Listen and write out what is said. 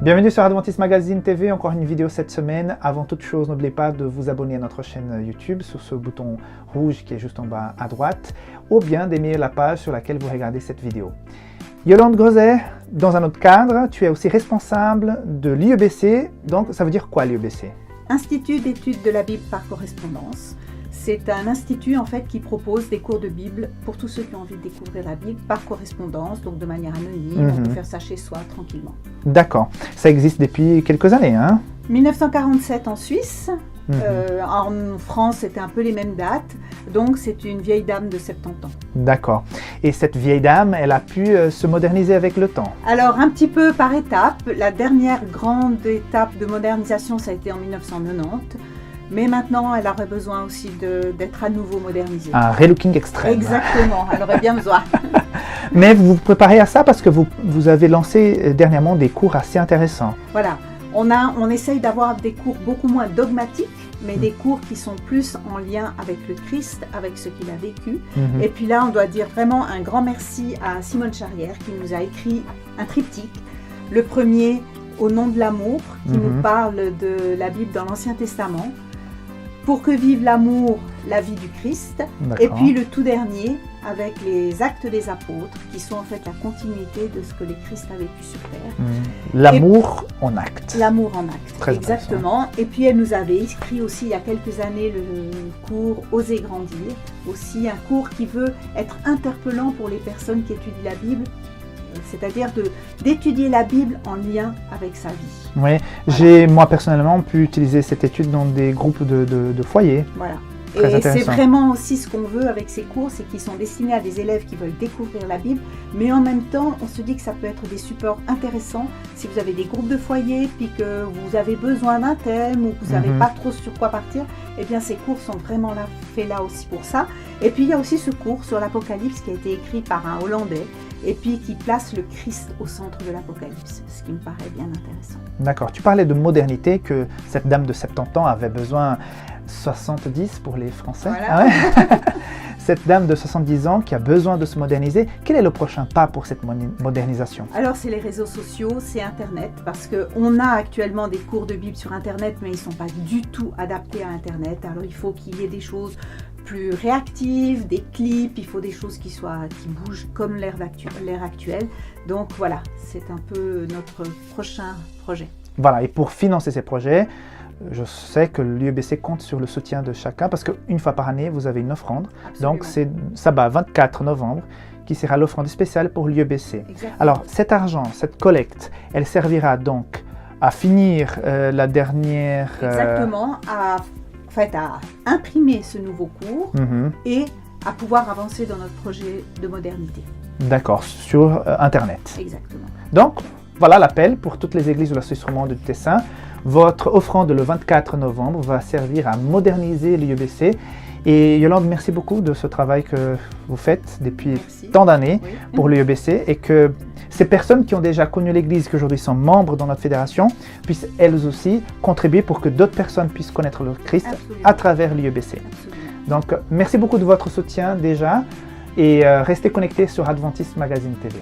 Bienvenue sur Adventist Magazine TV, encore une vidéo cette semaine. Avant toute chose, n'oubliez pas de vous abonner à notre chaîne YouTube sur ce bouton rouge qui est juste en bas à droite, ou bien d'aimer la page sur laquelle vous regardez cette vidéo. Yolande Grozet, dans un autre cadre, tu es aussi responsable de l'IEBC. Donc, ça veut dire quoi l'IEBC? Institut d'études de la Bible par correspondance. C'est un institut en fait qui propose des cours de Bible pour tous ceux qui ont envie de découvrir la Bible par correspondance, donc de manière anonyme, on peut faire ça chez soi tranquillement. D'accord, ça existe depuis quelques années, hein? 1947 en Suisse, en France c'était un peu les mêmes dates, donc c'est une vieille dame de 70 ans. D'accord, et cette vieille dame, elle a pu se moderniser avec le temps? Alors un petit peu par étapes, la dernière grande étape de modernisation ça a été en 1990. Mais maintenant, elle aurait besoin aussi d'être à nouveau modernisée. Un relooking extrême. Exactement, elle aurait bien besoin. Mais vous vous préparez à ça parce que vous avez lancé dernièrement des cours assez intéressants. Voilà, on essaye d'avoir des cours beaucoup moins dogmatiques, mais des cours qui sont plus en lien avec le Christ, avec ce qu'il a vécu. Et puis là, on doit dire vraiment un grand merci à Simone Charrière qui nous a écrit un triptyque. Le premier, Au nom de l'amour, qui nous parle de la Bible dans l'Ancien Testament. Pour que vive l'amour, la vie du Christ. Et puis le tout dernier, avec les actes des apôtres, qui sont en fait la continuité de ce que le Christ a vécu sur terre. L'amour en acte. L'amour en acte, très exactement. Et puis elle nous avait écrit aussi il y a quelques années le cours Oser grandir. Aussi un cours qui veut être interpellant pour les personnes qui étudient la Bible. C'est-à-dire d'étudier la Bible en lien avec sa vie. Oui, voilà. J'ai moi personnellement pu utiliser cette étude dans des groupes de foyers. Voilà. Et c'est vraiment aussi ce qu'on veut avec ces cours, c'est qu'ils sont destinés à des élèves qui veulent découvrir la Bible, mais en même temps, on se dit que ça peut être des supports intéressants si vous avez des groupes de foyers, puis que vous avez besoin d'un thème ou que vous n'avez pas trop sur quoi partir, eh bien ces cours sont vraiment faits là aussi pour ça. Et puis il y a aussi ce cours sur l'Apocalypse qui a été écrit par un Hollandais, et puis qui place le Christ au centre de l'Apocalypse, ce qui me paraît bien intéressant. D'accord, tu parlais de modernité, que cette dame de 70 ans avait besoin 70 pour les Français. Voilà. Ah ouais. Cette dame de 70 ans qui a besoin de se moderniser, quel est le prochain pas pour cette modernisation? Alors c'est les réseaux sociaux, c'est Internet, parce qu'on a actuellement des cours de Bible sur Internet, mais ils ne sont pas du tout adaptés à Internet. Alors il faut qu'il y ait des choses plus réactives, des clips, il faut des choses qui bougent comme l'ère actuelle. Donc voilà, c'est un peu notre prochain projet. Voilà, et pour financer ces projets, je sais que l'IEBC compte sur le soutien de chacun parce qu'une fois par année, vous avez une offrande. Absolument. Donc c'est Sabbat 24 novembre qui sera l'offrande spéciale pour l'IEBC. Alors cet argent, cette collecte, elle servira donc à finir la dernière... Exactement, à imprimer ce nouveau cours et à pouvoir avancer dans notre projet de modernité. D'accord, sur Internet. Exactement. Donc, voilà l'appel pour toutes les églises de la Suisse romande du Tessin. Votre offrande le 24 novembre va servir à moderniser l'IEBC. Et Yolande, merci beaucoup de ce travail que vous faites depuis tant d'années pour l'IEBC et que ces personnes qui ont déjà connu l'Église, qui aujourd'hui sont membres dans notre fédération, puissent elles aussi contribuer pour que d'autres personnes puissent connaître le Christ à travers l'IEBC. Donc, merci beaucoup de votre soutien déjà et restez connectés sur Adventist Magazine TV.